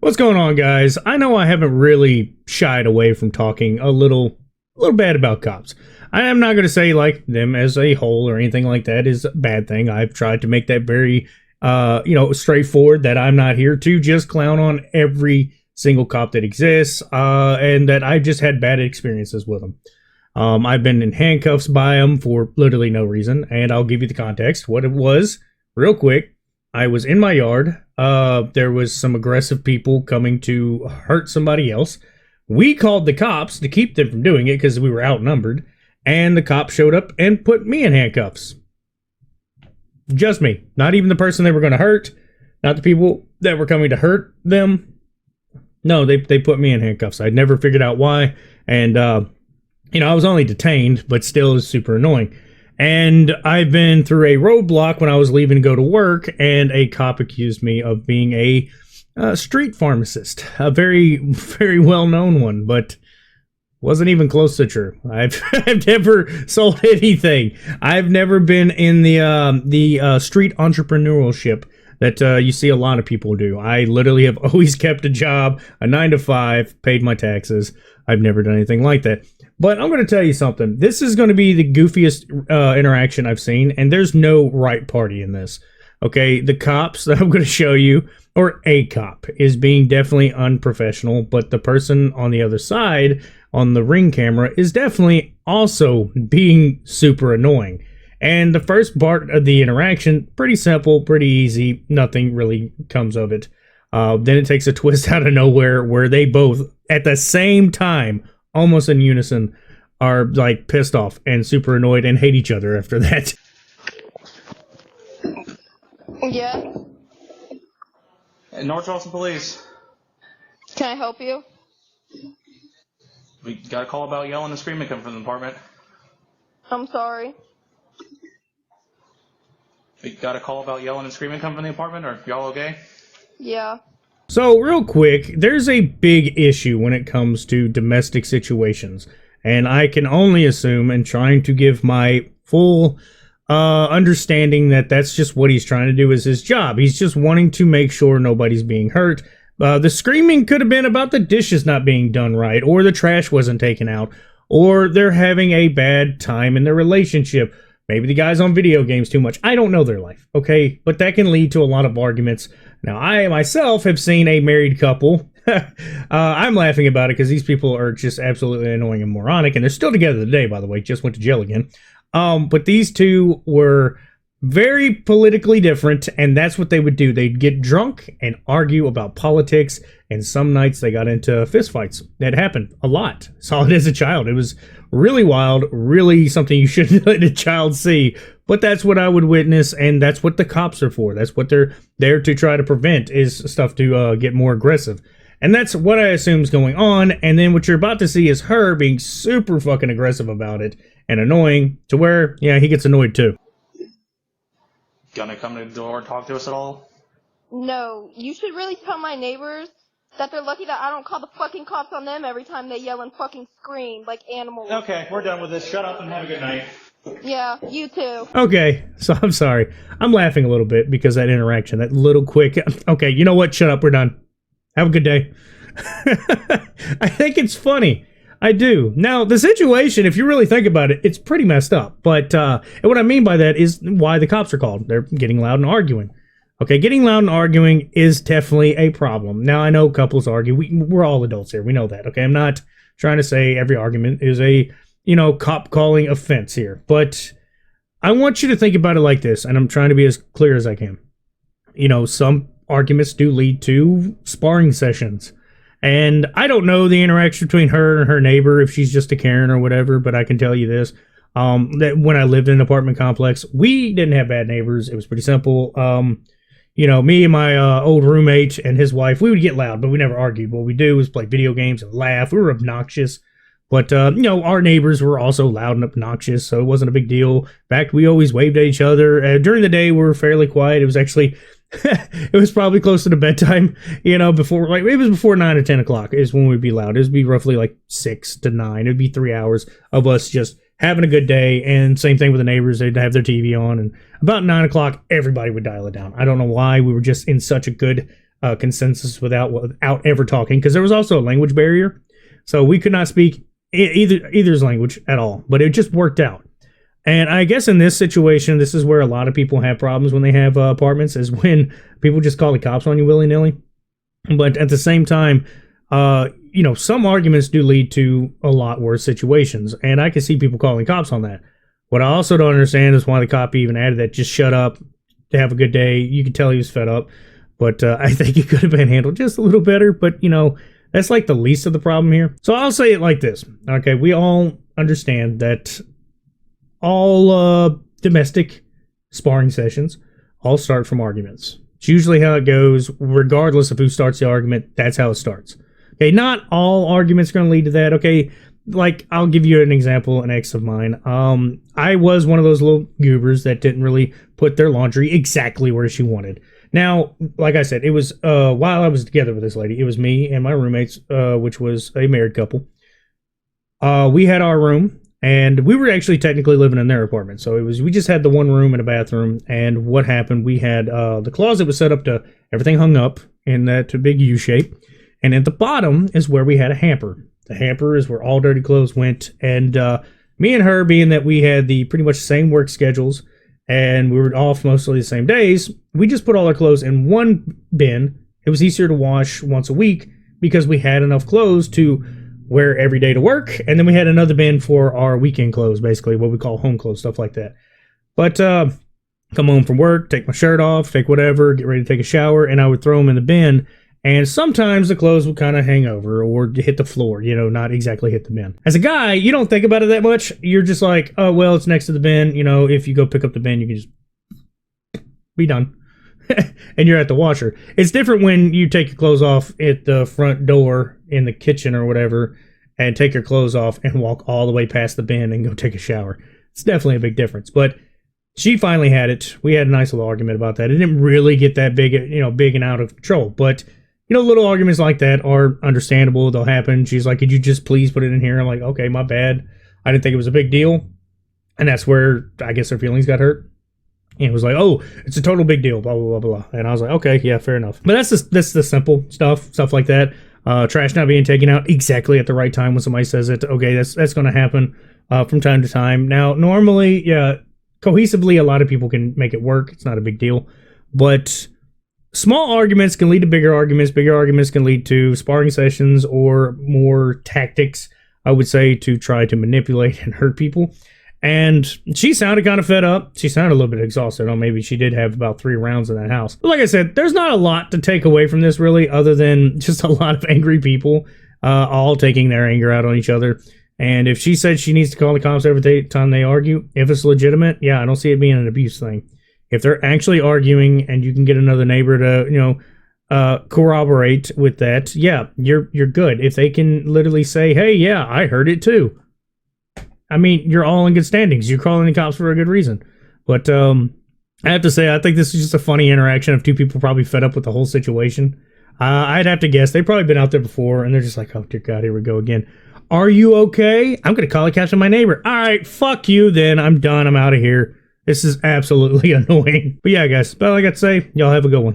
What's going on, guys? I know I haven't really shied away from talking a little bad about cops. I am not going to say like them as a whole or anything like that is a bad thing. I've tried to make that very, straightforward, that I'm not here to just clown on every single cop that exists, and that I've just had bad experiences with them. I've been in handcuffs by them for literally no reason, and I'll give you the context. What it was, real quick. I was in my yard. There was some aggressive people coming to hurt somebody else. We called the cops to keep them from doing it because we were outnumbered. And the cops showed up and put me in handcuffs. Just me. Not even the person they were going to hurt. Not the people that were coming to hurt them. No, they put me in handcuffs. I'd never figured out why. And, I was only detained, but still it was super annoying. And I've been through a roadblock when I was leaving to go to work, and a cop accused me of being a street pharmacist. A very, very well-known one, but wasn't even close to true. I've never sold anything. I've never been in the street entrepreneurship that you see a lot of people do. I literally have always kept a job, a 9-to-5, paid my taxes. I've never done anything like that. But I'm going to tell you something. This is going to be the goofiest interaction I've seen, and there's no right party in this. Okay, the cops that I'm going to show you, or a cop, is being definitely unprofessional, but the person on the other side, on the ring camera, is definitely also being super annoying. And the first part of the interaction, pretty simple, pretty easy, nothing really comes of it. Then it takes a twist out of nowhere where they both, at the same time, almost in unison, are like pissed off and super annoyed and hate each other after that. Yeah. North Charleston Police. Can I help you? We got a call about yelling and screaming coming from the apartment. I'm sorry. We got a call about yelling and screaming coming from the apartment. Are y'all okay? Yeah. So, real quick, there's a big issue when it comes to domestic situations. And I can only assume, and trying to give my full understanding that that's just what he's trying to do is his job. He's just wanting to make sure nobody's being hurt. The screaming could have been about the dishes not being done right, or the trash wasn't taken out, or they're having a bad time in their relationship. Maybe the guy's on video games too much. I don't know their life, okay? But that can lead to a lot of arguments. Now, I myself have seen a married couple. I'm laughing about it because these people are just absolutely annoying and moronic, and they're still together today, by the way. Just went to jail again. But these two were very politically different, and that's what they would do. They'd get drunk and argue about politics, and some nights they got into fistfights. That happened a lot. Saw it as a child. It was really wild, really something you shouldn't let a child see. But that's what I would witness, and that's what the cops are for. That's what they're there to try to prevent, is stuff to get more aggressive. And that's what I assume is going on. And then what you're about to see is her being super fucking aggressive about it and annoying to where, yeah, he gets annoyed too. Gonna come to the door and talk to us at all? No, you should really tell my neighbors that they're lucky that I don't call the fucking cops on them every time they yell and fucking scream like animals. Okay, we're done with this. Shut up and have a good night. Yeah, you too. Okay, so I'm sorry. I'm laughing a little bit because that interaction, that little quick, okay, you know what? Shut up, we're done. Have a good day. I think it's funny. I do. Now, the situation, if you really think about it, it's pretty messed up. But and what I mean by that is why the cops are called. They're getting loud and arguing. Okay, getting loud and arguing is definitely a problem. Now, I know couples argue. We're all adults here. We know that. Okay, I'm not trying to say every argument is a, cop calling offense here. But I want you to think about it like this, and I'm trying to be as clear as I can. Some arguments do lead to sparring sessions. And I don't know the interaction between her and her neighbor, if she's just a Karen or whatever, but I can tell you this. That when I lived in an apartment complex, we didn't have bad neighbors. It was pretty simple. Me and my old roommate and his wife, we would get loud, but we never argued. What we do is play video games and laugh. We were obnoxious. But, our neighbors were also loud and obnoxious, so it wasn't a big deal. In fact, we always waved at each other. During the day, we were fairly quiet. It was actually, it was probably closer to bedtime, before, it was before 9 or 10 o'clock is when we'd be loud. It would be roughly like 6 to 9. It'd be 3 hours of us just having a good day, and same thing with the neighbors. They'd have their TV on, and about 9 o'clock, everybody would dial it down. I don't know why. We were just in such a good consensus without ever talking, because there was also a language barrier, so we could not speak either's language at all. But it just worked out. And I guess in this situation, this is where a lot of people have problems when they have apartments, is when people just call the cops on you willy-nilly. But at the same time, some arguments do lead to a lot worse situations, and I can see people calling cops on that. What I also don't understand is why the cop even added that, just shut up, have a good day. You could tell he was fed up, but I think it could have been handled just a little better, but that's like the least of the problem here. So I'll say it like this. Okay, we all understand that all domestic sparring sessions all start from arguments. It's usually how it goes, regardless of who starts the argument. That's how it starts. Okay, not all arguments are going to lead to that. Okay, like I'll give you an example, an ex of mine. I was one of those little goobers that didn't really put their laundry exactly where she wanted. Now, like I said, it was while I was together with this lady. It was me and my roommates, which was a married couple. We had our room, and we were actually technically living in their apartment. So we just had the one room and a bathroom. And what happened? We had the closet was set up to everything hung up in that big U shape, and at the bottom is where we had a hamper. The hamper is where all dirty clothes went. And me and her, being that we had the pretty much same work schedules and we were off mostly the same days, we just put all our clothes in one bin. It was easier to wash once a week because we had enough clothes to wear every day to work. And then we had another bin for our weekend clothes, basically what we call home clothes, stuff like that. But come home from work, take my shirt off, take whatever, get ready to take a shower, and I would throw them in the bin. And sometimes the clothes would kind of hang over or hit the floor, not exactly hit the bin. As a guy, you don't think about it that much. You're just like, oh, well, it's next to the bin. If you go pick up the bin, you can just be done. And you're at the washer. It's different when you take your clothes off at the front door in the kitchen or whatever and take your clothes off and walk all the way past the bin and go take a shower. It's definitely a big difference. But she finally had it. We had a nice little argument about that. It didn't really get that big, big and out of control. But little arguments like that are understandable. They'll happen. She's like, could you just please put it in here? I'm like, okay, my bad. I didn't think it was a big deal. And that's where I guess her feelings got hurt. And it was like, oh, it's a total big deal, blah, blah, blah, blah. And I was like, okay, yeah, fair enough. But that's the simple stuff like that. Trash not being taken out exactly at the right time when somebody says it. Okay, that's going to happen from time to time. Now, normally, yeah, cohesively, a lot of people can make it work. It's not a big deal. But small arguments can lead to bigger arguments. Bigger arguments can lead to sparring sessions or more tactics, I would say, to try to manipulate and hurt people. And she sounded kind of fed up. She sounded a little bit exhausted. Oh, maybe she did have about 3 rounds in that house. But like I said, there's not a lot to take away from this, really, other than just a lot of angry people all taking their anger out on each other. And if she said she needs to call the cops every time they argue, if it's legitimate, yeah, I don't see it being an abuse thing. If they're actually arguing and you can get another neighbor to, corroborate with that, yeah, you're good. If they can literally say, hey, yeah, I heard it too. I mean, you're all in good standings. You're calling the cops for a good reason. But I have to say, I think this is just a funny interaction of two people probably fed up with the whole situation. I'd have to guess they've probably been out there before, and they're just like, oh, dear God, here we go again. Are you okay? I'm going to call the cops on my neighbor. All right, fuck you then. I'm done. I'm out of here. This is absolutely annoying. But yeah, guys, that's all I got to say. Y'all have a good one.